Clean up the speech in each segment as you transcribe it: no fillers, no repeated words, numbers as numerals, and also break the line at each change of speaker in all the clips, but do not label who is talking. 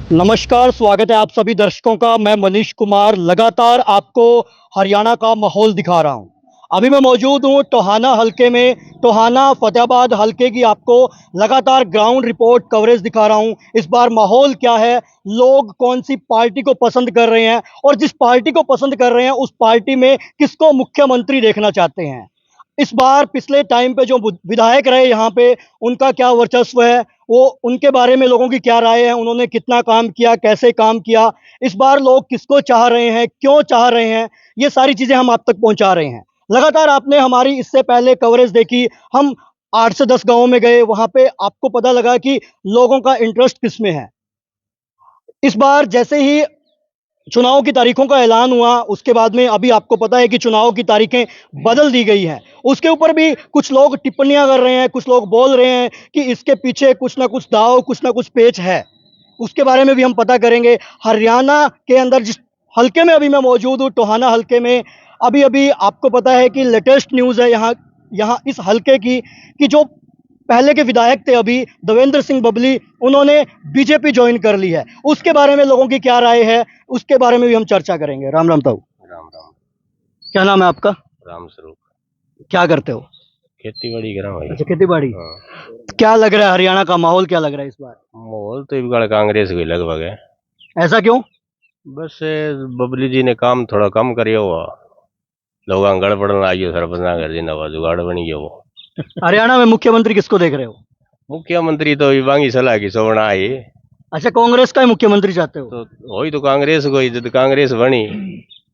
नमस्कार, स्वागत है आप सभी दर्शकों का। मैं मनीष कुमार लगातार आपको हरियाणा का माहौल दिखा रहा हूं। अभी मैं मौजूद हूं टोहाना हलके में। टोहाना फतेहाबाद हलके की आपको लगातार ग्राउंड रिपोर्ट कवरेज दिखा रहा हूं। इस बार माहौल क्या है, लोग कौन सी पार्टी को पसंद कर रहे हैं और जिस पार्टी को पसंद कर रहे हैं उस पार्टी में किसको मुख्यमंत्री देखना चाहते हैं। इस बार पिछले टाइम पे जो विधायक रहे यहाँ पे, उनका क्या वर्चस्व है, वो उनके बारे में लोगों की क्या राय है, उन्होंने कितना काम किया, कैसे काम किया, इस बार लोग किसको चाह रहे हैं, क्यों चाह रहे हैं, ये सारी चीज़ें हम आप तक पहुंचा रहे हैं। लगातार आपने हमारी इससे पहले कवरेज देखी। हम 8 से 10 गाँव में गए, वहाँ पे आपको पता लगा कि लोगों का इंटरेस्ट किसमें है। इस बार जैसे ही चुनाव की तारीखों का ऐलान हुआ, उसके बाद में अभी आपको पता है कि चुनाव की तारीखें बदल दी गई हैं। उसके ऊपर भी कुछ लोग टिप्पणियां कर रहे हैं, कुछ लोग बोल रहे हैं कि इसके पीछे कुछ ना कुछ दांव, कुछ ना कुछ पेच है। उसके बारे में भी हम पता करेंगे। हरियाणा के अंदर जिस हल्के में अभी मैं मौजूद हूँ, टोहाना हल्के में, अभी-अभी आपको पता है कि लेटेस्ट न्यूज़ है यहाँ यहाँ इस हल्के की, कि जो पहले के विधायक थे अभी देवेंद्र सिंह बबली, उन्होंने बीजेपी ज्वाइन कर ली है। उसके बारे में लोगों की क्या राय है, उसके बारे में भी हम चर्चा करेंगे। राम राम ताऊ।
राम राम।
क्या नाम है आपका?
राम स्वरूप।
क्या करते हो?
खेती बाड़ी करा भाई।
अच्छा, खेती बाड़ी।
हाँ।
क्या लग रहा है, हरियाणा का माहौल क्या लग रहा है इस बार?
माहौल तो इस बार कांग्रेस को ही लगभग है।
ऐसा क्यों?
बस बबली जी ने काम थोड़ा कम करिया हुआ, लोग गड़बड़ आइयो सरपंच कर देना हुआ, जुगाड़ बन गया वो।
हरियाणा में मुख्यमंत्री किसको देख रहे हो?
मुख्यमंत्री तो वांगी सलाह की सोना आई
अच्छा, कांग्रेस का ही मुख्यमंत्री चाहते हो?
तो वही तो कांग्रेस को ही, जब कांग्रेस बनी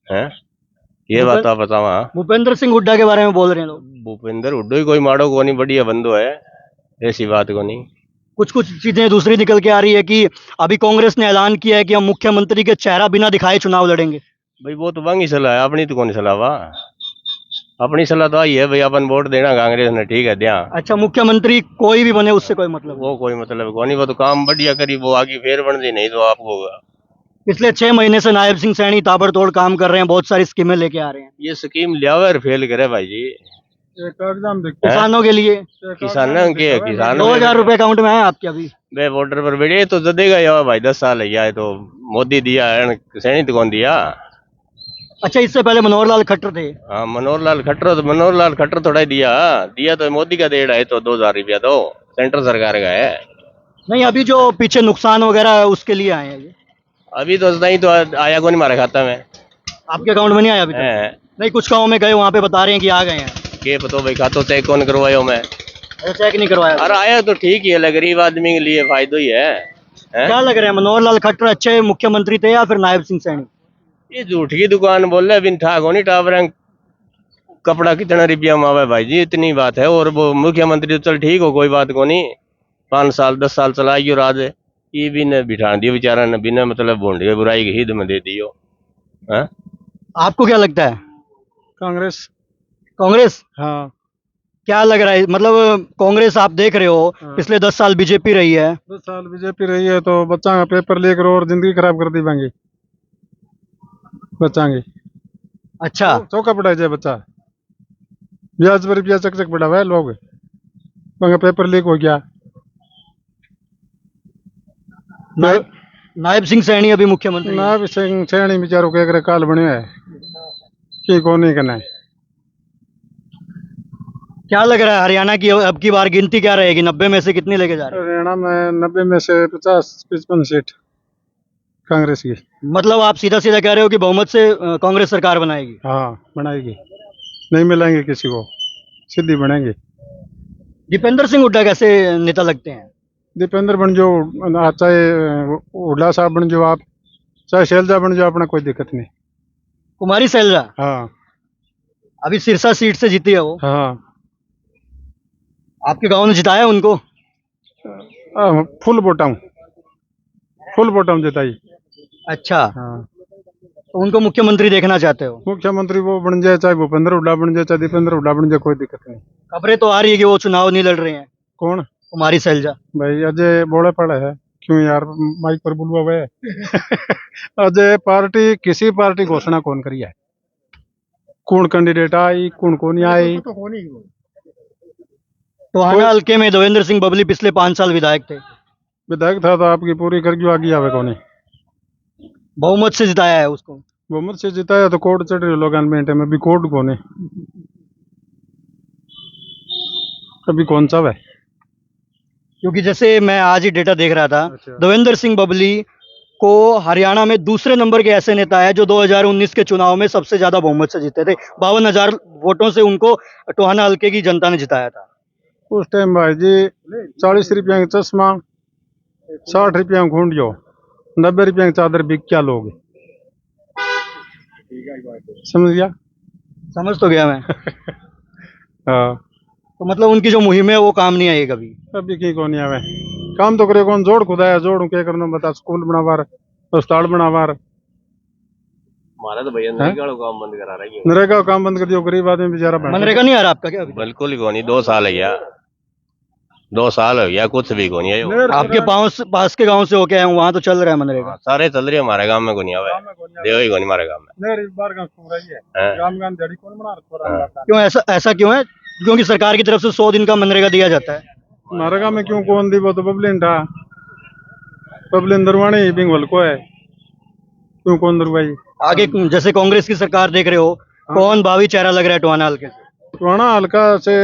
है ये बात आप बतावा।
भूपेंद्र सिंह हुड्डा के बारे में बोल रहे हैं लोग।
भूपेंद्र हुड्डो ही कोई माड़ो को नहीं, बढ़िया बंदो है, ऐसी बात को नहीं।
कुछ कुछ चीजें दूसरी निकल के आ रही है कि अभी कांग्रेस ने ऐलान किया है कि हम मुख्यमंत्री के चेहरा बिना दिखाए चुनाव लड़ेंगे।
भाई वो तो वांगी सलाह है, अपनी तो कौन सलाह वा। अपनी सलाह तो आई है भाई, अपन वोट देना कांग्रेस ने, ठीक है दिया।
अच्छा, मुख्यमंत्री कोई भी बने उससे कोई मतलब नहीं।
वो कोई मतलब को नहीं, वो तो काम बढ़िया करी, वो आगे फेर बन दी, नहीं तो आपको
पिछले 6 महीने से नायब सिंह सैनी ताबड़तोड़ काम कर रहे हैं, बहुत सारी स्कीमें लेके आ रहे हैं
ये स्कीम लियावे और फेल करे भाई जी।
किसानों के लिए।
किसानों के
2,000 रुपए अकाउंट में है आपके अभी?
वे बॉर्डर पर बैठे तो जदेगा या भाई, 10 साल है तो मोदी दिया है, सैनी तो कौन दिया।
अच्छा, इससे पहले मनोहर लाल खट्टर थे।
हाँ मनोहर लाल खट्टर, तो मनोहर लाल खट्टर थोड़ा ही दिया दिया तो मोदी का डेढ़ है, तो 2,000 रुपया तो सेंट्रल सरकार का है।
नहीं, अभी जो पीछे नुकसान वगैरह है उसके लिए आए हैं ये।
अभी तो नहीं तो आया को नहीं मारा खाता में
आपके अकाउंट में नहीं आया अभी तक?
है।
नहीं, कुछ गाँव में गए, वहाँ पे बता रहे हैं कि आ गए हैं।
के पतो भाई, खातो चेक कौन करवायो मैं।
अच्छा, चेक नहीं करवाया?
अरे आया तो ठीक ही है, गरीब आदमी के लिए फायदा ही है।
क्या लग रहा है, मनोहर लाल खट्टर अच्छे मुख्यमंत्री थे या फिर नायब सिंह सैनी?
ये झूठ की दुकान बोल रहे, बिन ठाक होनी टावर कपड़ा कितना रुपया में आवे भाई जी, इतनी बात है। और वो मुख्यमंत्री तो चल ठीक हो, कोई बात को नहीं, 5 साल 10 साल चलाई और आज ये भी न बिठा दियो बेचारा, न बिना मतलब भूड के बुराई की हिद में दे दियो। हाँ?
आपको क्या लगता है?
कांग्रेस।
कांग्रेस।
हाँ।
क्या लग रहा है, मतलब कांग्रेस आप देख रहे हो,
हाँ।
पिछले 10 साल बीजेपी रही है।
10 साल बीजेपी रही है तो बच्चा का पेपर लेकर और जिंदगी खराब कर दी बांगे बच्चा की।
अच्छा,
चौका पढ़ाई जाए बच्चा, ब्याज पर रुपया चक चक पड़ा हुआ है, लोग बांगे पेपर लीक हो गया।
नायब सिंह सैनी अभी मुख्यमंत्री
ना
हैं।
भी सैनी बेचारों के एक काल बने है कि कौन नहीं करना है।
क्या लग रहा है, हरियाणा की अब की बार गिनती क्या रहेगी, 90 में से कितनी लेके जा रहे
हरियाणा में 90 में से 50-55 सीट कांग्रेस की।
हैं? मतलब आप सीधा सीधा कह रहे हो कि बहुमत से कांग्रेस सरकार बनाएगी?
हाँ बनाएगी, नहीं मिलाएंगे किसी को, सीधी बनेंगे।
दीपेंद्र सिंह हुड्डा कैसे नेता लगते हैं?
दीपेंद्र बन जो, चाहे हुड्डा साहब बन जो, आप चाहे शैलजा बन जो, अपना कोई दिक्कत नहीं।
कुमारी सैलजा
हाँ
अभी सिरसा सीट से जीती है वो।
हाँ।
आपके गांव ने जिताया उनको?
फुल बोटम जिताई।
अच्छा,
हाँ।
तो उनको मुख्यमंत्री देखना चाहते हो?
मुख्यमंत्री वो बन जाए, चाहे भूपेंद्र हुड्डा बन जाए, चाहे दीपेंद्र हुड्डा बन जाए, कोई दिक्कत नहीं।
खबरें तो आ रही है कि वो चुनाव नहीं लड़ रहे हैं,
कौन?
कुमारी सैलजा।
भाई अजय बोले पड़े है, क्यों यार माइक पर बुलवा हुए अजय पार्टी किसी पार्टी घोषणा कौन करी है, कौन कैंडिडेट आई कौन नहीं आई।
टोहाना हल्के में देवेंद्र सिंह बबली पिछले 5 साल विधायक थे।
विधायक था तो आपकी पूरी कर क्यों आगे आवे कोनी?
बहुमत से जिताया है उसको।
बहुमत से जिताया तो कोर्ट चढ़ रहे लोग मिनट में, अभी कोर्ट कोने, अभी कौन सा है?
क्योंकि जैसे मैं आज ही डेटा देख रहा था,
अच्छा।
देवेंद्र सिंह बबली को हरियाणा में दूसरे नंबर के ऐसे नेता है जो 2019 के चुनाव में सबसे ज्यादा बहुमत से जीते थे। 52,000 वोटों से उनको टोहाना हल्के की जनता ने जिताया था।
उस टाइम भाई जी 40 रुपया का चश्मा, 60 रुपया का घूंढ जो, 90 रुपया की चादर बिक क्या लोग, समझ गया?
समझ तो गया मैं।
हाँ,
तो मतलब उनकी जो मुहिम है वो काम नहीं आई कभी।
अभी की कौन आवे काम तो करे कौन? जोड़ खुदाया जोड़ क्या करना बता, स्कूल बनावार, अस्पताल बनावार,
हमारा तो भैया नरेगा वाला काम बंद करा रही है।
नरेगा का काम बंद कर दियो, गरीब आदमी बेचारा
मनरेगा नहीं आ रहा आपका क्या अभी?
बिल्कुल ही कोनी, 2 साल है गया, 2 साल हो गया, कुछ भी कोनी है वो।
आपके पास के गांव से होके आए हूँ, वहां तो चल रहा है मनरेगा।
सारे चल रही है, हमारे गांव में कोनी आवे, देव ही कोनी हमारे गांव में।
इस बार का सुन रही है
हाँ।
राम गांधी जड़ी कौन बना रखा है?
क्यों ऐसा क्यों है? क्योंकि सरकार की तरफ से 100 दिन का मनरेगा दिया जाता है।
हमारे गांव में क्यों कौन दी? वो तो बबलिन था, बबलिन दरवानी बिंगवल को है, क्यों कौन दरवाई?
आगे जैसे कांग्रेस की सरकार देख रहे हो, कौन भावी चेहरा लग रहा है टोहाना हल्के से?
टोहाना हल्का से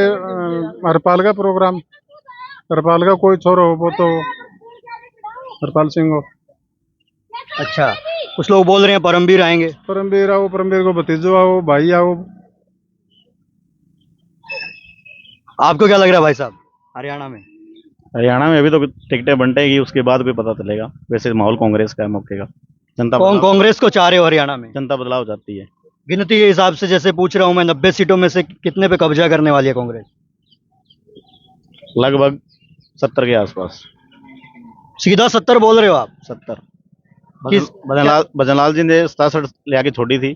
हरपाल का प्रोग्राम, हरपाल का कोई छोरो हो वो तो हरपाल सिंह हो।
अच्छा, कुछ लोग बोल रहे हैं परमवीर आएंगे।
परमवीर आओ, परमवीर को भतीजो आओ, भाई आओ।
आपको क्या लग रहा है भाई साहब हरियाणा में?
हरियाणा में अभी तो टिकटें बंटेगी, उसके बाद भी पता चलेगा। वैसे माहौल कांग्रेस का है मौके का।
कौन कांग्रेस को चाह रहे हो हरियाणा में?
जनता बदलाव चाहती है।
गिनती के हिसाब से जैसे पूछ रहा हूं मैं, 90 सीटों में से कितने पे कब्जा करने वाली है कांग्रेस?
लगभग 70 के आसपास।
सीधा 70 बोल रहे हो आप?
70।
किस-
भजनलाल जी ने 67 ले आके छोड़ी थी,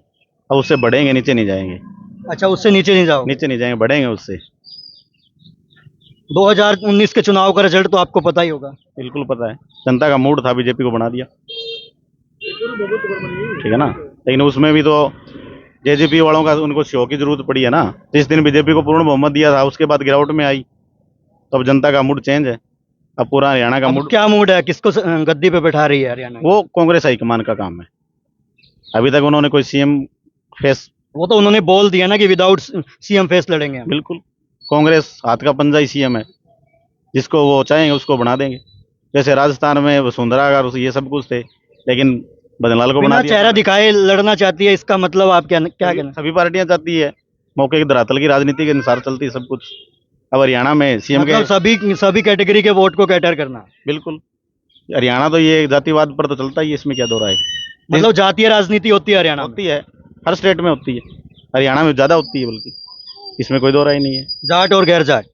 अब उससे बढ़ेंगे, नीचे नहीं जाएंगे।
अच्छा, उससे नीचे नहीं जाओ?
नीचे नहीं जाएंगे, बढ़ेंगे उससे।
2019 के चुनाव का रिजल्ट तो आपको पता ही होगा।
बिल्कुल पता है, जनता का मूड था, बीजेपी को बना दिया, ठीक है ना। लेकिन उसमें भी तो जेजेपी वालों का उनको शो की जरूरत पड़ी है ना। जिस दिन बीजेपी को पूर्ण बहुमत दिया था उसके बाद गिरावट में आई, तो अब जनता का मूड चेंज है। अब पूरा हरियाणा का
अब
मूड,
क्या मूड है? किसको गद्दी पे बैठा रही है हरियाणा में?
वो कांग्रेस हाईकमान का काम है। अभी तक उन्होंने कोई सीएम फेस,
वो तो उन्होंने बोल दिया ना कि विदाउट सीएम फेस लड़ेंगे हम।
बिल्कुल कांग्रेस हाथ का पंजा ही सीएम है, जिसको वो चाहेंगे उसको बना देंगे। जैसे राजस्थान में वसुंधरा अगर ये सब कुछ थे, लेकिन बदनलाल को बना
बिना
दिया।
चेहरा दिखाए लड़ना चाहती है, इसका मतलब आप क्या कहना?
सभी पार्टियां चाहती है, मौके की धरातल की राजनीति के अनुसार चलती है सब कुछ। अब हरियाणा में सीएम के
मतलब सभी कैटेगरी के वोट को कैटर करना।
बिल्कुल, हरियाणा तो ये जातिवाद पर तो चलता ही है, इसमें क्या दो राय।
मतलब जातीय राजनीति होती है हरियाणा में?
होती है, हर स्टेट में होती है, हरियाणा में ज्यादा होती है, बल्कि इसमें कोई दो राय नहीं है।
जाट और गैर जाट,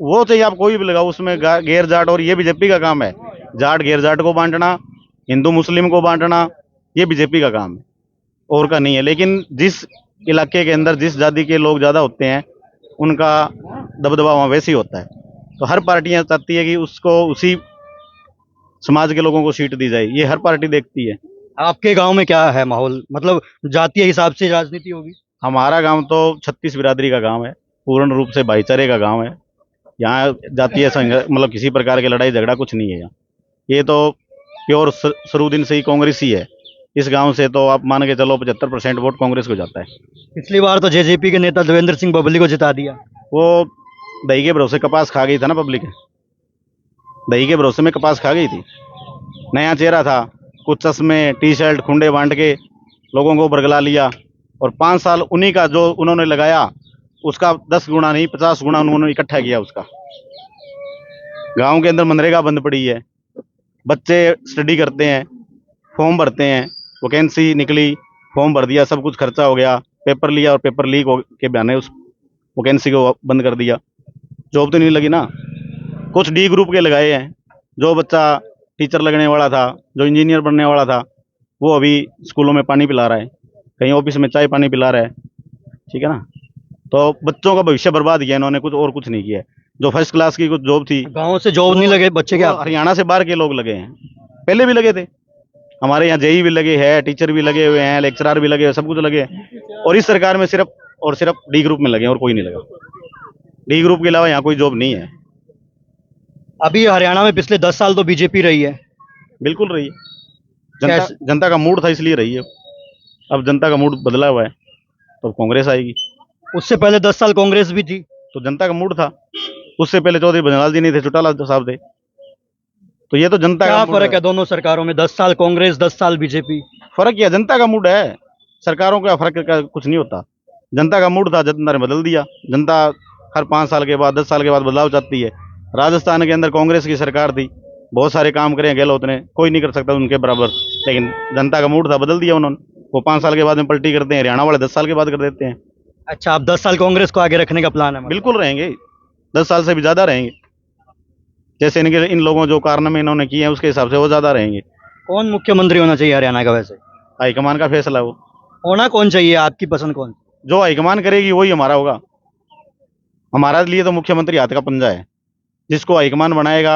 वो चाहिए आप कोई भी लगाओ उसमें, गैर जाट, और ये बीजेपी का काम है। जाट गैर जाट को बांटना, हिंदू मुस्लिम को बांटना, ये बीजेपी का काम है, और का नहीं है। लेकिन जिस इलाके के अंदर जिस जाति के लोग ज्यादा होते हैं, उनका दबदबा वहां वैसे ही होता है। तो हर पार्टियां चाहती है कि उसको उसी समाज के लोगों को सीट दी जाए, ये हर पार्टी देखती है।
आपके गांव में क्या है माहौल? मतलब जातीय हिसाब से राजनीति होगी?
हमारा गांव तो 36 बिरादरी का गांव है, पूर्ण रूप से भाईचारे का गांव है। यहाँ जातीय मतलब किसी प्रकार की लड़ाई झगड़ा कुछ नहीं है यहाँ। ये तो प्योर शुरू दिन से ही कांग्रेस ही है। इस गांव से तो आप मान के चलो 75% वोट कांग्रेस को जाता है।
पिछली बार तो जेजेपी के नेता देवेंद्र सिंह बबली को जिता दिया।
वो दही के भरोसे कपास खा गई था ना पब्लिक, दही के भरोसे में कपास खा गई थी। नया चेहरा था, कुछ चश्मे टी शर्ट खुंडे बांट के लोगों को बरगला लिया, और 5 साल उन्हीं का जो उन्होंने लगाया उसका 10 गुना नहीं 50 गुना उन्होंने इकट्ठा किया उसका। गांव के अंदर मनरेगा बंद पड़ी है, बच्चे स्टडी करते हैं, फॉर्म भरते हैं, वैकेंसी निकली, फॉर्म भर दिया, सब कुछ खर्चा हो गया, पेपर लिया और पेपर लीक के बहाने उस वैकेंसी को बंद कर दिया। जॉब तो नहीं लगी ना। कुछ डी ग्रुप के लगाए हैं, जो बच्चा टीचर लगने वाला था, जो इंजीनियर बनने वाला था, वो अभी स्कूलों में पानी पिला रहा है, कहीं ऑफिस में चाय पानी पिला रहा है, ठीक है ना। तो बच्चों का भविष्य बर्बाद किया इन्होंने, कुछ और कुछ नहीं किया। जो फर्स्ट क्लास की कुछ जॉब थी,
गांव से जॉब नहीं लगे बच्चे क्या?
हरियाणा से बाहर के लोग लगे हैं, पहले भी लगे थे। हमारे यहाँ जेई भी लगे हैं, टीचर भी लगे हुए हैं, लेक्चरर भी लगे हैं, सब कुछ लगे हैं। और इस सरकार में सिर्फ और सिर्फ डी ग्रुप में लगे हैं, और कोई नहीं लगा। डी ग्रुप के अलावा यहाँ कोई जॉब नहीं है।
अभी हरियाणा में पिछले 10 साल तो बीजेपी रही है।
बिल्कुल रही है। जनता
कैसे?
जनता का मूड था इसलिए रही है। अब जनता का मूड बदला हुआ है तो कांग्रेस आएगी।
उससे पहले 10 साल कांग्रेस भी थी।
तो जनता का मूड था। उससे पहले चौधरी बनवाल जी नहीं थे, चौटाला साहब थे। तो ये तो जनता
क्या
का मूड
फर्क है दोनों सरकारों में? 10 साल कांग्रेस, 10 साल बीजेपी।
फर्क क्या, जनता का मूड है। सरकारों का फर्क का कुछ नहीं होता। जनता का मूड था, जनता ने बदल दिया। जनता हर 5 साल के बाद 10 साल के बाद बदलाव चाहती है। राजस्थान के अंदर कांग्रेस की सरकार थी, बहुत सारे काम करे गहलोत ने, कोई नहीं कर सकता उनके बराबर। लेकिन जनता का मूड था, बदल दिया उन्होंने। वो 5 साल के बाद में पलटी करते हैं, हरियाणा वाले 10 साल के बाद कर देते हैं।
अच्छा, अब 10 साल कांग्रेस को आगे रखने का प्लान है मतलब?
बिल्कुल रहेंगे, 10 साल से भी ज्यादा रहेंगे। जैसे इनके इन लोगों जो कारनामे इन्होंने किए हैं उसके हिसाब से वो ज्यादा रहेंगे।
कौन मुख्यमंत्री होना चाहिए हरियाणा का वैसे?
हाईकमान का फैसला वो,
होना कौन चाहिए, आपकी पसंद कौन?
जो हाईकमान करेगी वही हमारा होगा। हमारा लिए तो मुख्यमंत्री हाथ का पंजा है। जिसको हाईकमान बनाएगा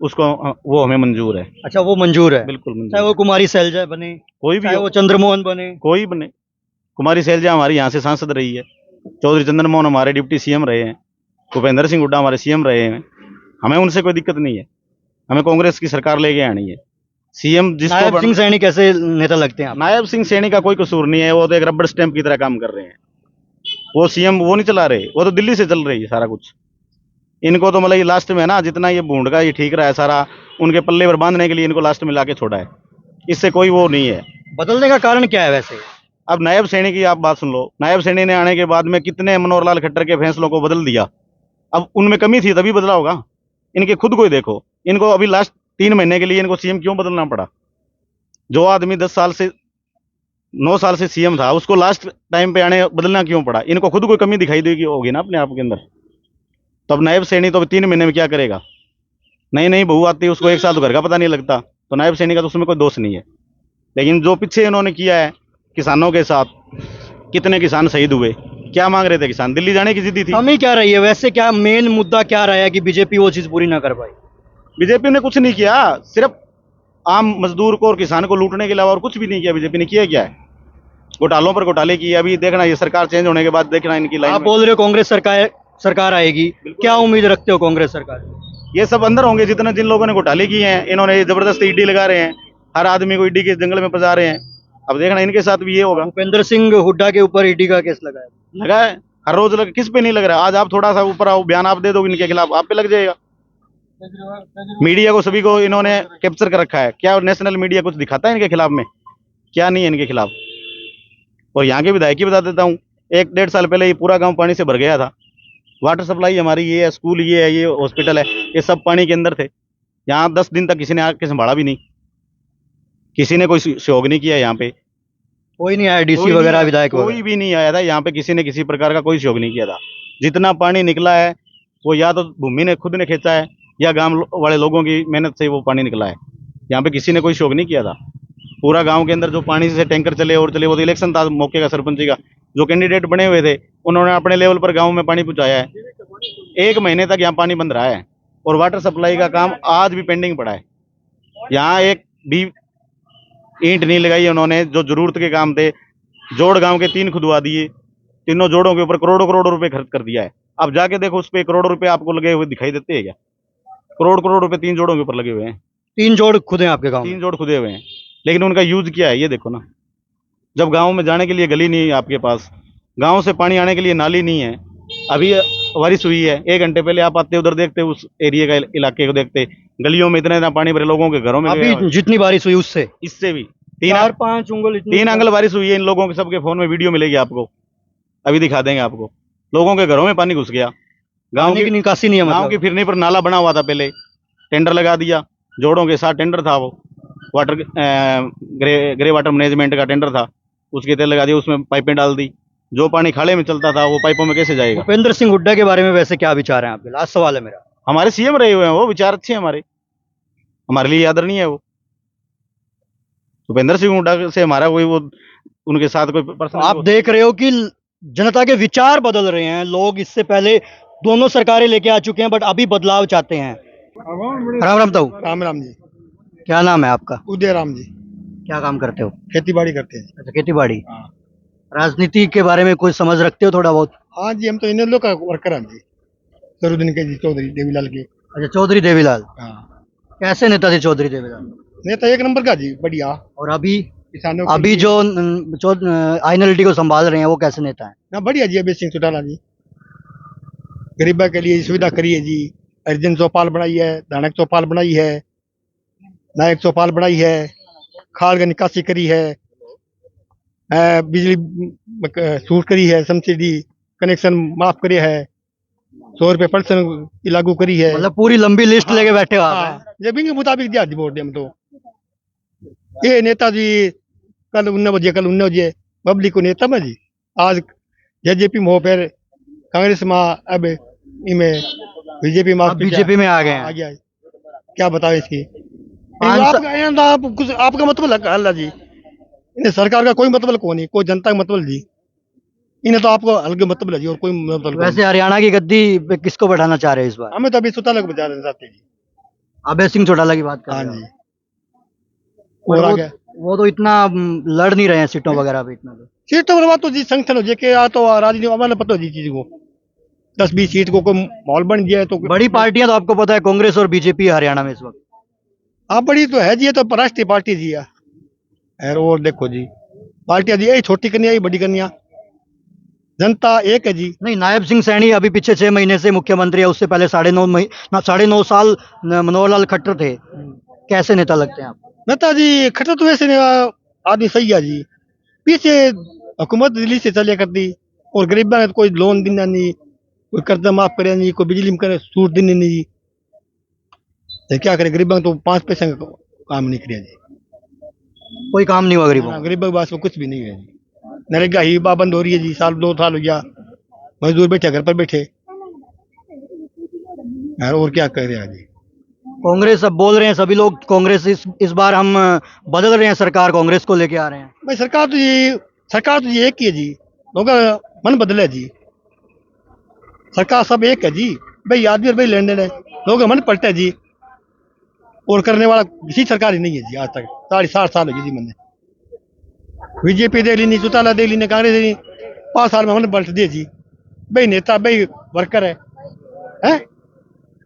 उसको वो हमें मंजूर है।
अच्छा, वो मंजूर है।
बिल्कुल मंजूर
चाहे वो
है।
कुमारी शैलजा बने,
कोई भी
चाहे
हो,
वो चंद्रमोहन बने।
कोई बने। कुमारी शैलजा हमारी यहाँ से सांसद रही है। चौधरी चंद्र मोहन हमारे डिप्टी सीएम रहे हैं। भूपेंद्र सिंह हुड्डा हमारे सीएम रहे हैं। हमें उनसे कोई दिक्कत नहीं है। हमें कांग्रेस की सरकार लेके आनी है। सीएम जिसको
नायब सिंह सैनी कैसे नेता लगते हैं आप?
नायब सिंह सैनी का कोई कसूर नहीं है। वो तो एक रबड़ स्टैंप की तरह काम कर रहे हैं। वो सीएम वो नहीं चला रहे, वो तो दिल्ली से चल रही है सारा कुछ। इनको तो मतलब ये लास्ट में ना, जितना ये भूड का ये ठीक रहा है सारा, उनके पल्ले पर बांधने के लिए इनको लास्ट में लाके छोड़ा है। इससे कोई वो नहीं है।
बदलने का कारण क्या है वैसे?
अब नायब सैनी की आप बात सुन लो। नायब सैनी ने आने के बाद में कितने मनोहर लाल खट्टर के फैसलों को बदल दिया। अब उनमें कमी थी तभी बदला होगा। इनके खुद को ही देखो। इनको अभी लास्ट 3 महीने के लिए इनको सीएम क्यों बदलना पड़ा? जो आदमी 10 साल से 9 साल से सीएम था उसको लास्ट टाइम पे आने बदलना क्यों पड़ा? इनको खुद कोई कमी दिखाई देगी होगी ना अपने आप के अंदर। तो अब नायब सैनी तो 3 महीने में क्या करेगा? नई नई बहू आती है उसको एक साथ घर का पता नहीं लगता। तो नायब सैनी का तो उसमें कोई दोष नहीं है। लेकिन जो पीछे इन्होंने किया है किसानों के साथ, कितने किसान शहीद हुए, क्या मांग रहे थे किसान? दिल्ली जाने की जिद्दी थी।
कमी क्या रही है वैसे? क्या मेन मुद्दा क्या रहा है कि बीजेपी वो चीज पूरी ना कर पाई?
बीजेपी ने कुछ नहीं किया, सिर्फ आम मजदूर को और किसान को लूटने के अलावा और कुछ भी नहीं किया। बीजेपी ने किया क्या है? घोटालों पर घोटाले किए। अभी देखना ये सरकार चेंज होने के बाद देखना इनकी लाइन
आप
में।
बोल रहे हो कांग्रेस सरकार आएगी, क्या उम्मीद रखते हो कांग्रेस सरकार से?
ये सब अंदर होंगे जितने जिन लोगों ने घोटाले किए हैं। इन्होंने ये जबरदस्त ईडी लगा रहे हैं, हर आदमी को ईडी के जंगल में फंसा रहे हैं। अब देखना इनके साथ भी ये होगा।
भूपेंद्र सिंह हुड्डा के ऊपर ईडी का केस लगा है।
लगा है, हर रोज किस पे नहीं लग रहा है? आज आप थोड़ा सा ऊपर आओ, बयान आप दे दो इनके खिलाफ, आप पे लग जाएगा। मीडिया को सभी को इन्होंने कैप्चर कर रखा है। क्या नेशनल मीडिया कुछ दिखाता है इनके खिलाफ में? क्या नहीं है इनके खिलाफ। और यहाँ के विधायक की बता देता हूँ, 1-1.5 साल पहले ये पूरा गांव पानी से भर गया था। वाटर सप्लाई हमारी ये है, स्कूल ये है, ये हॉस्पिटल है, ये सब पानी के अंदर थे। यहाँ 10 दिन तक किसी ने आके संभाला भी नहीं। किसी ने कोई सहयोग नहीं किया। यहाँ पे
कोई नहीं आया, डीसी
कोई
वगैरह
नहीं-
विधायक
कोई
वगैरह?
भी नहीं आया था यहाँ पे। किसी ने किसी प्रकार का कोई सहयोग नहीं किया था। जितना पानी निकला है वो या तो भूमि ने खुद ने खींचा है या गांव वाले लोगों की मेहनत से वो पानी निकला है। यहाँ पे किसी ने कोई सहयोग नहीं किया था। पूरा गांव के अंदर जो पानी से टैंकर चले और चले, वो तो इलेक्शन था मौके का सरपंच का। जो कैंडिडेट बने हुए थे उन्होंने अपने लेवल पर गांव में पानी पहुंचाया है। 1 महीने तक यहाँ पानी बंद रहा है और वाटर सप्लाई का काम आज भी पेंडिंग पड़ा है। यहाँ एक भी ईंट नहीं लगाई उन्होंने। जो जरूरत के काम थे, जोड़ गांव के 3 खुदवा दिए। तीनों जोड़ों के ऊपर करोड़ों करोड़ों रुपए खर्च कर दिया है। अब जाके देखो उस पे करोड़ों रुपए आपको लगे हुए दिखाई देते हैं क्या? करोड़ करोड़ रुपए 3 जोड़ों के ऊपर लगे हुए हैं।
3 जोड़ खुद हैं आपके गाँव में?
3 जोड़ खुदे हुए हैं, लेकिन उनका यूज क्या है ये देखो ना। जब गाँव में जाने के लिए गली नहीं है आपके पास, गाँव से पानी आने के लिए नाली नहीं है। अभी बारिश हुई है, 1 घंटे पहले आप आते उधर देखते, उस एरिया का इलाके को देखते, गलियों में इतना पानी भरे, लोगों के घरों में गया हुआ है।
अभी जितनी बारिश हुई उससे
इससे भी 3
4-5 उंगल
3 अंगल बारिश हुई है। इन लोगों के सबके फोन में वीडियो मिलेगी आपको, अभी दिखा देंगे आपको। लोगों के घरों में पानी घुस गया। गांव
पानी की
की
निकासी नहीं है
गांव की
मतलब?
फिरनी पर नाला बना हुआ था, पहले टेंडर लगा दिया। जोड़ों के साथ टेंडर था, वो वाटर ग्रे वाटर मैनेजमेंट का टेंडर था। उसके तेल लगा दिया, उसमें पाइपें डाल दी। जो पानी खाले में चलता था वो पाइपों में कैसे जाएगा?
भूपेंद्र सिंह हुड्डा के बारे में वैसे क्या विचार हैं आपके? लास्ट सवाल है मेरा।
हमारे सीएम रहे हुए हैं, वो विचार अच्छे हैं हमारे लिए आदरणीय है वो। भूपेंद्र सिंह हुड्डा से हमारा कोई वो उनके साथ कोई पर्सनल
आप देख रहे हो कि जनता के विचार बदल रहे हैं। लोग इससे पहले दोनों सरकारें लेके आ चुके हैं बट अभी बदलाव चाहते हैं। राम राम ताऊ,
राम राम जी।
क्या नाम है आपका?
उदय राम जी।
क्या काम करते हो?
खेती बाड़ी करते हैं।
अच्छा, खेती बाड़ी।
हाँ।
राजनीति के बारे में कोई समझ रखते हो थोड़ा बहुत?
हाँ जी, हम तो इन लोग का वर्कर हैं जी। सरुद्दीन के जी चौधरी देवीलाल के।
अच्छा, चौधरी देवीलाल
हाँ,
कैसे नेता थे चौधरी देवीलाल?
नेता एक नंबर का जी, बढ़िया।
और अभी
किसानों के
अभी
लिए-
जो आइनएलटी को संभाल रहे हैं वो कैसे नेता हैं?
ना बढ़िया जी, अभय सिंह चौटाला जी गरीबा के लिए सुविधा करी है जी। अर्जुन चौपाल बनाई है, धानक चौपाल बनाई है, नायक चौपाल बनाई है, खाद का निकासी करी है, बिजली छूट करी है, सब्सिडी कनेक्शन माफ करे है, 100 रुपये % की लागू करी है।
मतलब पूरी लंबी लिस्ट लेके बैठे हो आप हैं?
हाँ, जब इनके मुताबिक दिया जी वोट दे हम तो। ये नेताजी कल 19 बजे, कल 19 बजे पब्लिक को नेता में जी, आज जेजेपी में हो, फिर कांग्रेस में, अब इनमें बीजेपी में,
आप बीजेपी में आ गए
आ
हैं।
गया है। क्या बताओ इसकी?
पाँच
आपका मतलब है अल्लाह जी, इन्हें सरकार का कोई मतलब को नहीं, कोई जनता का मतलब जी, इन्हें तो आपको अलग मतलब है जी, और कोई मतलब को
वैसे हरियाणा की गद्दी पे किसको बैठाना चाह रहे हैं इस बार?
नहीं। हमें तो अभी सुता लग बजा चाहते जी।
अभय सिंह चौटाला की बात कर
हाँ
रहे हो?
जी,
और
और
वो,
आगे
वो तो इतना लड़ नहीं रहे हैं सीटों वगैरह पे इतना तो।
सीट तो बर्बाद तो जी संगठन हो जाए आ तो राजनीति हमारे पता हो जी चीज को, 10-20 सीट को कोई माहौल बन गया है तो
बड़ी पार्टियां तो आपको पता है कांग्रेस और बीजेपी है हरियाणा में इस वक्त।
आप बड़ी तो है जी, ये तो राष्ट्रीय पार्टी जी है। और देखो जी, पार्टियां जी, यही छोटी कन्या, यही बड़ी कन्या, जनता एक है जी।
नहीं, नायब सिंह सैनी अभी पीछे 6 महीने से मुख्यमंत्री है, उससे पहले 9.5 साल मनोहर लाल खट्टर थे। कैसे नेता लगते हैं आप?
नेताजी खट्टर तो वैसे आदमी सही है जी, पीछे हुकूमत दिल्ली से चले करती, और गरीबा ने तो कोई लोन देना नहीं, कोई कर्जा माफ करे नहीं, कोई बिजली में करे छूट देनी नहीं, तो क्या करे गरीबा तो 5 पैसे का काम नहीं किया जी।
कोई काम नहीं हुआ गरीबों का।
गरीबों के पास में कुछ भी नहीं है जी। नरेगा ही बंद हो रही है जी, 2 साल हो गया, मजदूर बैठे घर पर बैठे यार, और क्या कर रहे हैं जी।
कांग्रेस अब बोल रहे हैं सभी लोग, कांग्रेस इस बार हम बदल रहे हैं, सरकार कांग्रेस को लेके आ रहे हैं।
भाई सरकार तो ये एक ही है जी, लोगों का मन बदले जी, सरकार सब एक है जी। भाई आदमी और भाई लेन देन है, लोगों का मन पलटा है जी, और करने वाला किसी सरकार ही नहीं है जी आज तक। 60 साल हो गए जी मैंने, बीजेपी दे ली नहीं, चौटाला दे ली नहीं, कांग्रेस दे ली, 5 साल में मन पलट दिए जी। भाई नेता भाई वर्कर है?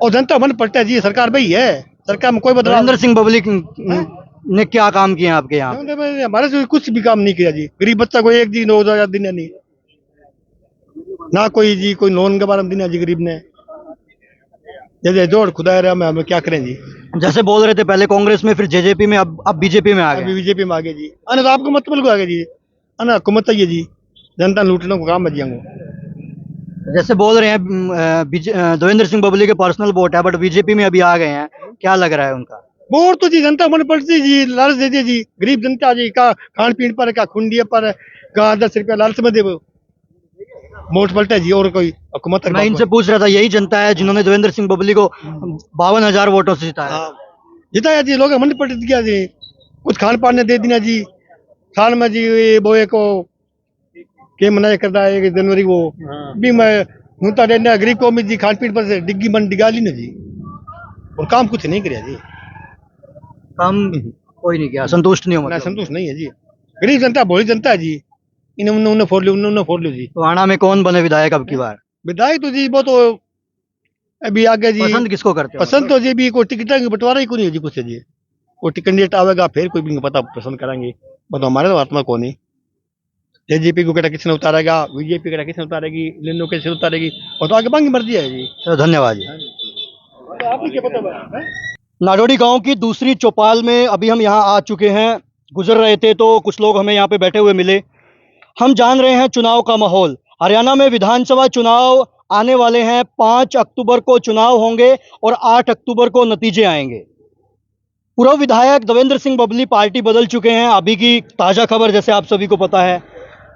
और जनता मन पलटा है जी, सरकार भाई है, सरकार में कोई बदलाव
नरेंद्र सिंह पब्लिक ने क्या काम किए हैं आपके यहाँ?
नहीं। हमारे से कुछ भी काम नहीं किया जी, गरीब बच्चा को एक जी 9,000 दिन नहीं, ना कोई जी कोई लोन के बारे में दिना जी गरीब ने, जैसे जोड़ खुदा रहा, हमें क्या करें जी।
जैसे बोल रहे थे पहले कांग्रेस में, फिर जेजेपी में, अब बीजेपी में आ
अभी
गए।
बीजेपी में आ गए जी, अने तो आपको मतलब को आ गए जी, अने हुकूमत है जी, जनता लूटने को काम है जी हमको।
जैसे बोल रहे हैं देवेंद्र सिंह बबली के पर्सनल वोट है, बट बीजेपी में अभी आ गए हैं, क्या लग रहा है उनका?
वोट तो जी जनता मन पड़ती जी, लालच दे दी जी, गरीब जनता जी का खान पीन पर, का खुंडिया पर, का 10 रुपया लालच में दे वोट पलटे जी, और कोई हुकूमत
मैं इनसे पूछ रहा था, यही जनता है जिन्होंने देवेंद्र सिंह बबली को 52,000 वोटों से जिताया?
हाँ, जिताया जी, लोग मन पलट गया जी, कुछ खान पान ने दे दिया जी, साल में जी ये बोए को के मनाया करता है 1 जनवरी को भी, मैं नूता देना गरीब को जी, खान पीन पर से डिग्गी मन डिगा ली ना जी, और काम कुछ नहीं किया जी,
काम कोई नहीं किया, संतुष्ट नहीं हो
ना
मतलब?
संतोष नहीं है जी। गरीब जनता भोली जनता है जी, इन्हें उन्हें फोड़ लियो, उन्हें फोड़ लियो जी।
तो आना में कौन बने विधायक अब की बार?
विधायक तो जी वो तो अभी आगे जी,
पसंद किसको करते हो?
पसंद तो जी भी कोई टिकट का बंटवारा ही कोई नहीं है जी कुछ है जी, कोई कैंडिडेट आवेगा फिर कोई भी पता पसंद करेंगे, वो तो हमारे तो आत्मा को नहीं। जेजेपी को केटा किसने उतारेगा, बीजेपी केटा किसने उतारेगी, लिंडो किसने उतारेगी, वो तो आगे बाकी मर्जी है जी।
तो धन्यवाद जी।
आपको क्या पता है?
नाडोडी गांव की दूसरी चौपाल में अभी हम यहाँ आ चुके हैं। गुजर रहे थे तो कुछ लोग हमें यहाँ पे बैठे हुए मिले। हम जान रहे हैं चुनाव का माहौल। हरियाणा में विधानसभा चुनाव आने वाले हैं। 5 अक्टूबर को चुनाव होंगे और 8 अक्टूबर को नतीजे आएंगे। पूर्व विधायक देवेंद्र सिंह बबली पार्टी बदल चुके हैं, अभी की ताज़ा खबर जैसे आप सभी को पता है।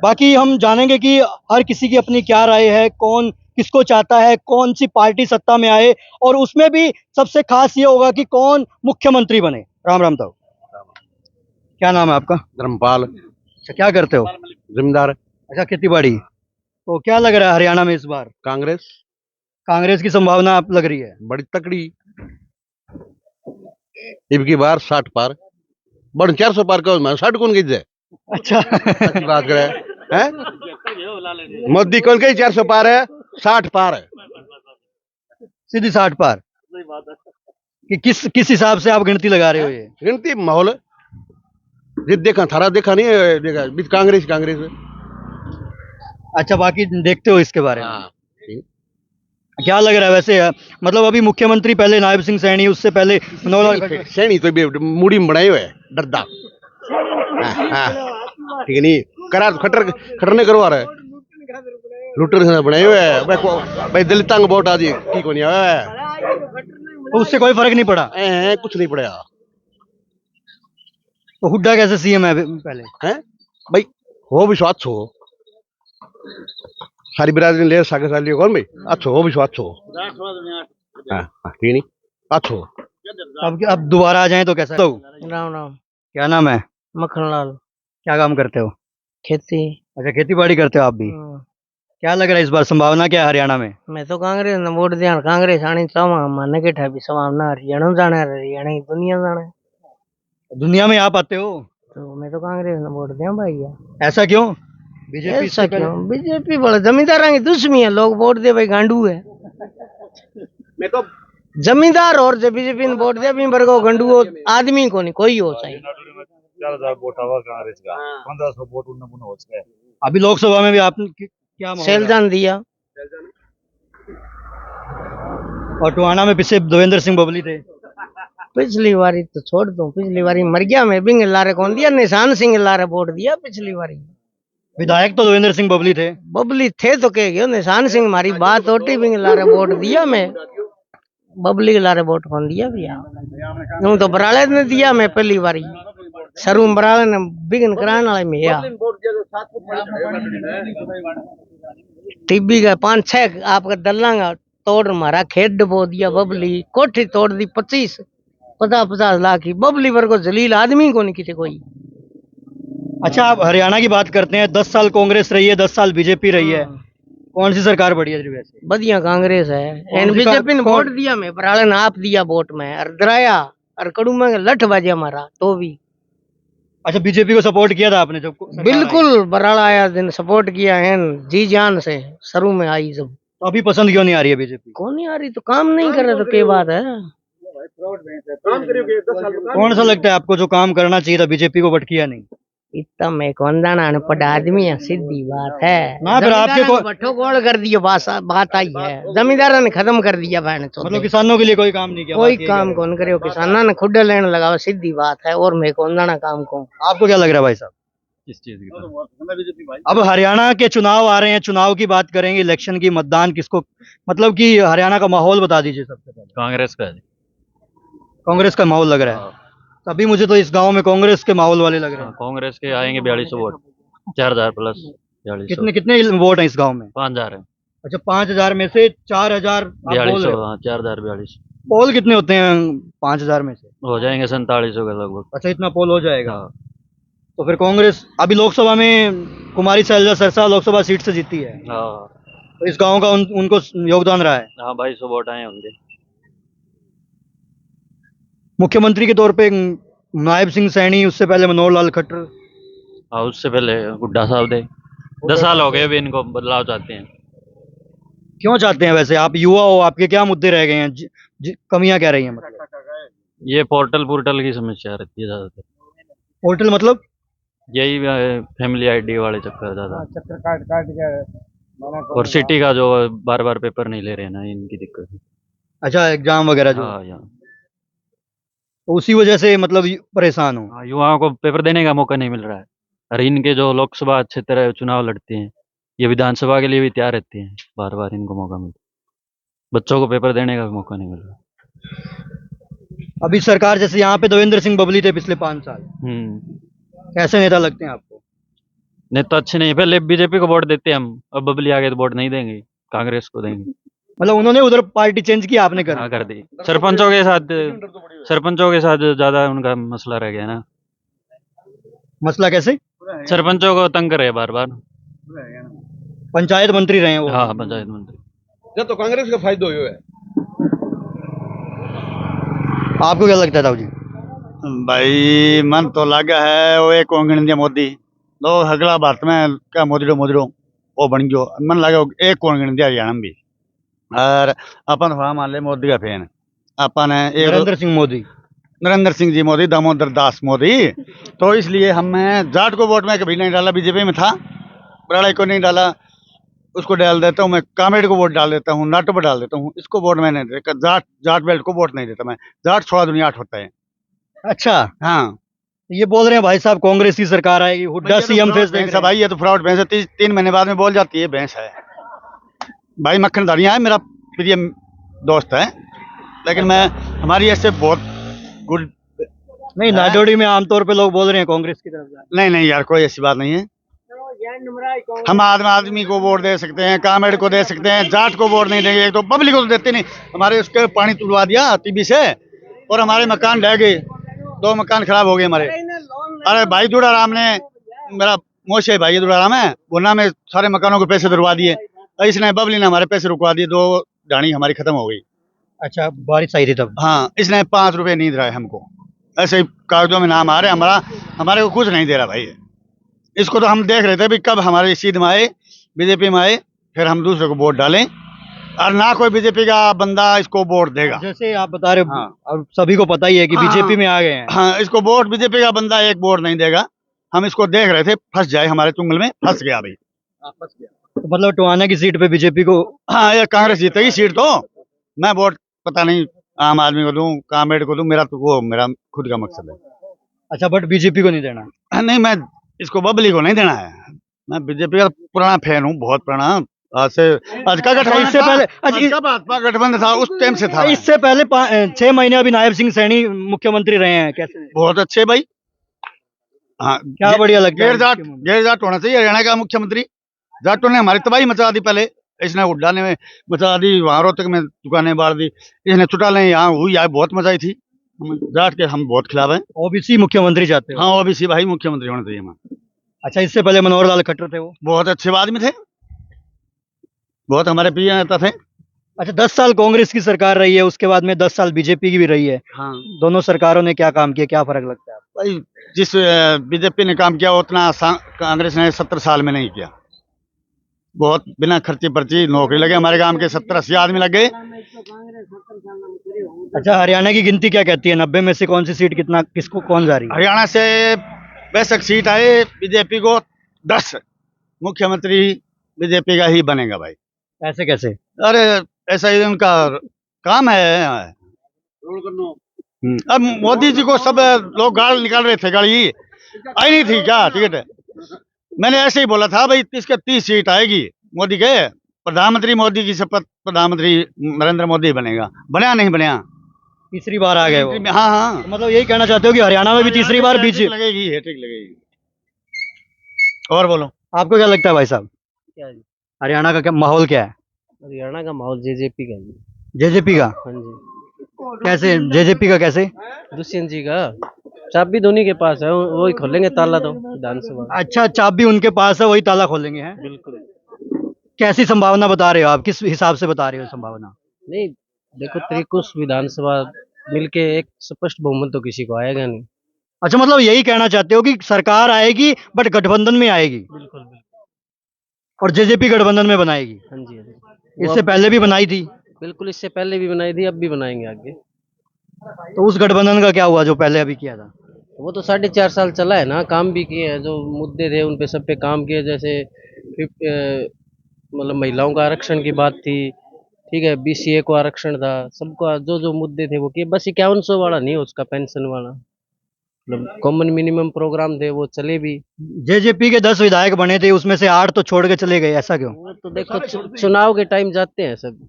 बाकी हम जानेंगे कि हर किसी की अपनी क्या राय है, कौन किसको चाहता है, कौन सी पार्टी सत्ता में आए, और उसमें भी सबसे खास ये होगा कि कौन मुख्यमंत्री बने। राम राम ताऊ, क्या नाम है आपका?
धर्मपाल,
अच्छा, क्या करते हो?
जिम्मेदार
अच्छा, खेती बाड़ी। तो क्या लग रहा है हरियाणा में इस बार?
कांग्रेस
कांग्रेस की संभावना आप लग रही है?
बड़ी तकड़ी। इब की बार 60 पार, बड़ 400 पार का मैं 60 कौन गई
अच्छा
बात करे हैं? मोदी कौन गई 400 पार है, 60 पार है।
सीधी 60 पार। कि किस हिसाब से आप गिनती लगा रहे हो ये?
गिनती माहौल जित देखा थारा देखा नहीं है, देखा बीच कांग्रेस कांग्रेस है।
अच्छा, बाकी देखते हो इसके बारे में?
हाँ
क्या लग रहा है वैसे? मतलब अभी मुख्यमंत्री पहले नायब सिंह सैनी, उससे पहले मनोहर लाल
सैनी तो भी मुड़ी में बनाए हुए है डरदा। ठीक है नहीं करा खटर खटर नहीं करवा रहा है लुटर से बनाए हुए है भाई दलितां का वोट आदि की को नहीं आया
तो उससे कोई फर्क नहीं पड़ा?
कुछ नहीं पड़ा
तो हुड्डा कैसे सीएम है पहले?
है भाई हो विश्वास हो सारी बिरादरी ले सागे साली कौन भाई अच्छो हो विश्वास हो ठीक नहीं अच्छो
अब दोबारा आ जाएं तो कैसा? तो
राम राम।
क्या नाम है?
मक्खनलाल।
क्या काम करते हो?
खेती।
अच्छा, खेती बाड़ी करते हो आप भी? क्या लग रहा है इस बार संभावना क्या है हरियाणा में?
मैं तो कांग्रेस ने वोट दिया, कांग्रेस आनी चाहवा माने के ठाबी संभावना हरियाणा जाना, हरियाणा की दुनिया जाना।
दुनिया में आप आते हो
तो मैं तो कांग्रेस ने वोट दिया भाई।
ऐसा क्यों? बीजेपी
ऐसा क्यों? बीजेपी बड़ा जमींदार की दुश्मनी है, लोग वोट दे भाई गांडू है।
मैं तो
जमींदार और जब बीजेपी ने वोट दिया भी को गंडू हो, आदमी को नहीं कोई हो चाहिए।
4,000 वोट आवा कांग्रेस का 1500 वोट उन्हें हो गए।
अभी लोकसभा में भी आपने क्या माहौल
सेलजान दिया
और टोहाना में पीछे देवेंद्र सिंह बबली थे।
पिछली बारी तो छोड़ दो, पिछली बारी मर गया मैं बिंग लारे कौन दिया, निशान सिंह लारे वोट दिया पिछली बारी।
विधायक तो देवेंद्र सिंह बबली थे।
बबली थे तो कह गयो निशान सिंह हमारी बात होती बिंग लारे वोट दिया मैं, बबली के लारे वोट कौन दिया भैया? यूं तो बराले ने दिया मैं पहली बारी, सरू बराले ने बिगन कराने वाले में या टीबी का 5-6 आपका दलांगा तोड़ मारा, खेत डबो दिया बबली, कोठी तोड़ दी 50 लाख की बबली पर को जलील आदमी को नहीं किसी कोई।
अच्छा, आप हरियाणा की बात करते हैं, 10 साल कांग्रेस रही है, 10 साल बीजेपी रही है, कौन सी सरकार बढ़िया रही वैसे?
बढ़िया कांग्रेस है। एन बीजेपी ने वोट दिया मैं, बराले ने आप दिया वोट में, और डराया और कड़ू में लठ बाजा मारा तो भी।
अच्छा, बीजेपी को सपोर्ट किया था आपने जब
बिल्कुल बराला आया दिन सपोर्ट किया है जी जान से, शुरू में आई सब।
तो अभी पसंद क्यों नहीं आ रही है बीजेपी?
कौन नहीं आ रही? तो काम नहीं कर रहे तो क्या बात है?
कौन सा लगता है आपको जो काम करना चाहिए था बीजेपी को बट किया नहीं?
इतना मैं कौन दाना अनपढ़ आदमी है, सीधी बात है
ना, फिर आपके को
भट्टो गोल कर दिया, बात आई है। जमींदारों ने खत्म कर दिया बहन चोद।
मतलब किसानों के लिए कोई काम नहीं किया?
कोई काम कौन करे, किसाना ने खुडे लेने लगा, सीधी बात है। और मैं कौन दाना काम को।
आपको क्या लग रहा है भाई साहब?
किस चीज की?
अब हरियाणा के चुनाव आ रहे हैं, चुनाव की बात करेंगे, इलेक्शन की, मतदान किसको, मतलब कि हरियाणा का माहौल बता दीजिए सबसे पहले।
कांग्रेस का है।
कांग्रेस का माहौल लग रहा है? तभी मुझे तो इस गांव में कांग्रेस के माहौल वाले लग रहे हैं।
कांग्रेस के आएंगे 4200 वोट, 4000 प्लस 4200।
कितने कितने वोट हैं इस गांव में?
5000 है।
अच्छा, 5000 में से 4000 आप बोल रहे
4200,
हो?
हाँ 4042
पोल कितने होते हैं 5000 में से?
हो जाएंगे 4700 के लगभग।
अच्छा, इतना पोल हो जाएगा।
हाँ।
तो फिर कांग्रेस अभी लोकसभा में कुमारी शैलजा सरसा लोकसभा सीट से जीती है,
हाँ
तो इस गांव का उनको योगदान रहा है।
हाँ 2200 वोट आए होंगे।
मुख्यमंत्री के तौर पे नायब सिंह सैनी, उससे पहले मनोहर लाल खट्टर।
हाँ उससे पहले हुड्डा साहब थे। 10 साल हो गए अभी इनको बदलाव चाहते हैं।
क्यों चाहते हैं वैसे? आप युवा हो, आपके क्या मुद्दे रह गए हैं? कमियां क्या रही हैं मतलब?
ये पोर्टल की समस्या रहती है ज्यादातर।
पोर्टल मतलब?
यही फैमिली आईडी वाले चक्कर ज्यादा,
चक्कर काट काट के
और सिटी का जो बार बार पेपर नहीं ले रहे ना, इनकी दिक्कत है।
अच्छा, एग्जाम वगैरह जो,
हाँ यहाँ
तो उसी वजह से मतलब परेशान हो?
हाँ, युवाओं को पेपर देने का मौका नहीं मिल रहा है। और इनके जो लोकसभा अच्छे तरह चुनाव लड़ते हैं, ये विधानसभा के लिए भी तैयार रहते हैं, बार बार इनको मौका मिलता है। बच्चों को पेपर देने का भी मौका नहीं मिल रहा।
अभी सरकार जैसे यहाँ पे देवेंद्र सिंह बबली थे पिछले 5 साल, कैसे नेता लगते हैं आपको?
नेता अच्छे नहीं, पहले बीजेपी को वोट देते हैं हम, अब बबली आगे तो वोट नहीं देंगे, कांग्रेस को देंगे।
मतलब उन्होंने उधर पार्टी चेंज की, आपने
हाँ कर दी। सरपंचों के साथ ज्यादा उनका मसला रह गया ना।
मसला कैसे?
सरपंचों को तंग करे बार बार।
पंचायत मंत्री रहे हैं वो?
हाँ पंचायत मंत्री।
जब तो कांग्रेस का फायदा हुआ है।
आपको क्या लगता है ताऊ जी?
भाई मन तो लगा है वो एक कोंगण दिया मोदी लोग अगला भारत में क्या मोदी वो बन गयो मन लगा एक कोंगण दिया हरियाणा में भी। और अपन हवा मान ले मोदी का फैन अपन है एक
नरेंद्र सिंह मोदी।
नरेंद्र सिंह जी मोदी, दामोदर दास मोदी। तो इसलिए मैं जाट को वोट में कभी नहीं डाला, बीजेपी में था, बराड़ा को नहीं डाला, उसको डाल देता हूँ मैं। कामेड को वोट डाल देता हूँ, नाटो पर डाल देता हूँ, इसको वोट मैं नहीं देता। जाट जाट बेल्ट को वोट नहीं देता मैं। जाट छोड़ा दुनिया आठ होता है।
अच्छा,
हाँ,
ये बोल रहे हैं भाई साहब कांग्रेस की सरकार आएगी, हुड्डा सीएम फेस देख
भैंस
रहे
है
हैं।
भाई, ये तो फ्रॉड भैंस है। 3 महीने बाद में बोल जाती है, भैंस है भाई। मक्खन दानिया है, मेरा प्रिय दोस्त है, लेकिन मैं हमारी ऐसे बहुत गुड
नहीं, नाडोडी में आमतौर पे लोग बोल रहे हैं कांग्रेस की तरफ जा रहे
नहीं यार, कोई ऐसी बात नहीं है। हम आदमी को वोट दे सकते हैं, कामेड को दे सकते हैं, जाट को वोट नहीं देंगे। एक तो पब्लिक को तो देते नहीं। हमारे उसके पानी तुड़वा दिया टीबी से, और हमारे मकान ढह गए, 2 मकान खराब हो गए हमारे। अरे भाई दुड़ाराम ने, मेरा मोशे भाई दुड़ाराम है, गुना में सारे मकानों के पैसे दिलवा दिए। इसने बबली ने हमारे पैसे रुकवा दिए, 2 ढाणी हमारी खत्म हो गई।
हैं। अच्छा, बारिश आई थी तब।
हाँ, इसने 5 रुपए नहीं दिलाए हमको, ऐसे ही कागजों में नाम आ रहे हमारा, हमारे को कुछ नहीं दे रहा भाई। इसको तो हम देख रहे थे भी कब हमारे सीध में आए, बीजेपी में आए, फिर हम दूसरे को वोट डालें, और ना कोई बीजेपी का बंदा इसको वोट देगा।
जैसे आप बता रहे हो,
हाँ।
और सभी को पता ही है कि
हाँ,
बीजेपी में आ गए हैं।
हाँ, इसको वोट बीजेपी का बंदा एक वोट नहीं देगा। हम इसको देख रहे थे, फंस जाए हमारे चुंगल में, फंस गया भाई।
तो मतलब टोहाना की सीट पे बीजेपी को।
हाँ, ये कांग्रेस जीतेगी सीट तो। मैं वोट पता नहीं आम आदमी को दूं, कामेड को दूं, मेरा तो वो मेरा खुद का मकसद है।
अच्छा, बट बीजेपी को नहीं देना।
नहीं, मैं इसको बबली को नहीं देना है। मैं बीजेपी का पुराना फैन हूँ, बहुत पुराना। आज का गठबंधन
इससे
था,
पहले
आज का भाजपा गठबंधन था, उस टाइम से था।
इससे पहले 6 महीने अभी नायब सिंह सैनी मुख्यमंत्री रहे हैं, कैसे?
बहुत अच्छे भाई। हाँ,
क्या बढ़िया लगता है?
गैर जाट होना चाहिए हरियाणा का मुख्यमंत्री। जाटों ने हमारी तबाही मचा दी पहले, इसने हुड्डा ने मचा दी, वहां रोहतक में दुकानें बाढ़ दी, इसने चुटालें यहाँ हुई, यहाँ बहुत मचाई थी। जाट के हम बहुत खिलाफ हैं।
ओबीसी मुख्यमंत्री चाहते हो?
हाँ, ओबीसी भाई मुख्यमंत्री होना चाहिए हमारा।
अच्छा, इससे पहले मनोहर लाल खट्टर थे, वो
बहुत अच्छे आदमी थे, बहुत हमारे प्रिय नेता थे।
अच्छा, 10 साल कांग्रेस की सरकार रही है, उसके बाद में 10 साल बीजेपी की भी रही है।
हाँ
दोनों सरकारों ने क्या काम किया, क्या फर्क लगता है आपको?
भाई, जिस बीजेपी ने काम किया उतना कांग्रेस ने 70 साल में नहीं किया। बहुत बिना खर्ची पर्ची नौकरी लगे, हमारे गांव के 70-80 आदमी लग गए।
अच्छा, हरियाणा की गिनती क्या कहती है? 90 में से कौन सी सीट कितना, किसको कौन जा रही है?
हरियाणा से बेशक सीट आए बीजेपी को 10, मुख्यमंत्री बीजेपी का ही बनेगा भाई।
ऐसे कैसे?
अरे ऐसा ही उनका काम है। अब मोदी जी को सब लोग गाल निकाल रहे थे, गाड़ी आई नहीं थी क्या टिकट? मैंने ऐसे ही बोला था भाई, इसके 30 सीट आएगी मोदी के, प्रधानमंत्री मोदी की शपथ, प्रधानमंत्री नरेंद्र मोदी बनेगा। बना नहीं बना,
तीसरी बार आ गए वो।
हाँ हाँ,
तो मतलब यही कहना चाहते हो कि हरियाणा में भी तीसरी बार बीजेपी
लगेगी, हैट्रिक लगेगी। और बोलो,
आपको क्या लगता है भाई साहब?
क्या जी?
हरियाणा का क्या माहौल क्या है?
हरियाणा का माहौल जेजेपी का जी।
जेजेपी का
हाँ जी,
कैसे? जेजेपी का कैसे?
दुष्यंत जी का चाबी धोनी के पास है, वो ही खोलेंगे ताला तो विधानसभा।
अच्छा, चाबी उनके पास है, वही ताला खोलेंगे हैं?
बिल्कुल।
कैसी संभावना बता रहे हो आप, किस हिसाब से बता रहे हो संभावना?
नहीं, देखो त्रिकुश विधानसभा मिलके एक स्पष्ट बहुमत तो किसी को आएगा नहीं।
अच्छा, मतलब यही कहना चाहते हो कि सरकार आएगी बट गठबंधन में आएगी,
बिल्कुल बिल्कुल।
और जेजेपी गठबंधन में बनाएगी?
हाँ जी, हाँ जी।
इससे पहले भी बनाई थी,
बिल्कुल, इससे पहले भी बनाई थी, अब भी बनाएंगे आगे।
तो उस गठबंधन का क्या हुआ जो पहले अभी किया था?
वो तो 4.5 साल चला है ना, काम भी किए हैं, जो मुद्दे थे उन पे सब पे काम किए। जैसे मतलब महिलाओं का आरक्षण की बात थी, ठीक है, बीसीए को आरक्षण था, सबका जो जो मुद्दे थे वो किए। बस 5100 वाला नहीं है उसका, पेंशन वाला, मतलब कॉमन मिनिमम प्रोग्राम थे वो चले भी।
जेजेपी के 10 विधायक बने थे, उसमें से 8 तो छोड़ के चले गए, ऐसा क्यों?
वो तो देखो चुनाव के टाइम जाते हैं सब।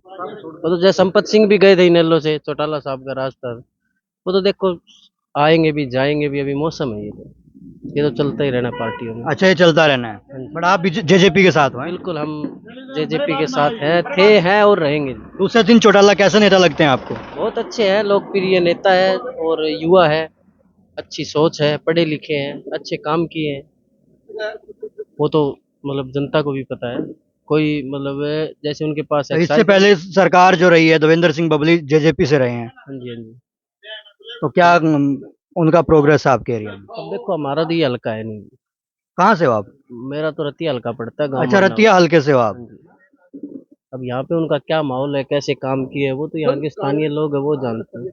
वो तो जैसे संपत सिंह भी गए थे इनेलो से, चौटाला साहब का राज था। वो तो देखो आएंगे भी जाएंगे भी, अभी मौसम है ये तो चलता ही रहना पार्टियों में।
अच्छा, ये चलता रहना है, बट आप जेजेपी के साथ हो हैं?
बिल्कुल, हम जेजेपी के साथ हैं, थे, हैं और रहेंगे।
दूसरे दिन चौटाला कैसे नेता लगते हैं आपको?
बहुत अच्छे हैं, लोकप्रिय नेता है और युवा है, अच्छी सोच है, पढ़े लिखे हैं, अच्छे काम किए हैं। वो तो मतलब जनता को भी पता है। कोई मतलब जैसे उनके पास
तो इससे पहले सरकार जो रही है, देवेंद्र सिंह बबली जेजेपी से रहे हैं,
हाँ जी, हाँ जी।
तो क्या उनका प्रोग्रेस है आपके एरिया में?
अब देखो हमारा तो ये हल्का है नहीं।
कहाँ से हो आप?
मेरा तो रतिया हल्का पड़ता है, गाँव
अच्छा,
माना।
रतिया हल्के से हो आप?
हाँ जी।
अब यहाँ पे उनका क्या माहौल है, कैसे काम किए है, वो तो यहाँ के स्थानीय लोग है, वो जानते हैं।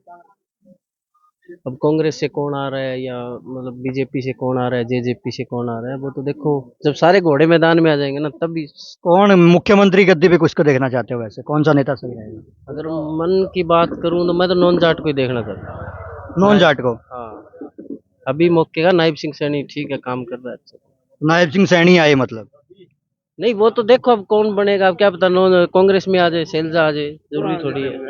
अब कांग्रेस से कौन आ रहा है या मतलब बीजेपी से कौन आ रहा है, जेजेपी से कौन आ रहा है, वो तो देखो जब सारे घोड़े मैदान में आ जाएंगे ना तभी।
कौन मुख्यमंत्री गद्दी पे किसको देखना चाहते हो वैसे, कौन सा नेता सही रहेगा?
अगर मन की बात करूं तो मैं तो नॉन जाट को ही देखना चाहता हूँ।
नॉन जाट को?
हाँ, अभी मौके का नायब सिंह सैनी ठीक है, काम कर रहा है अच्छा।
नायब सिंह सैनी आए मतलब?
नहीं वो तो देखो अब कौन बनेगा, अब क्या पता नॉन कांग्रेस में आ जाए, शैलजा आ जाए, जरूरी थोड़ी है।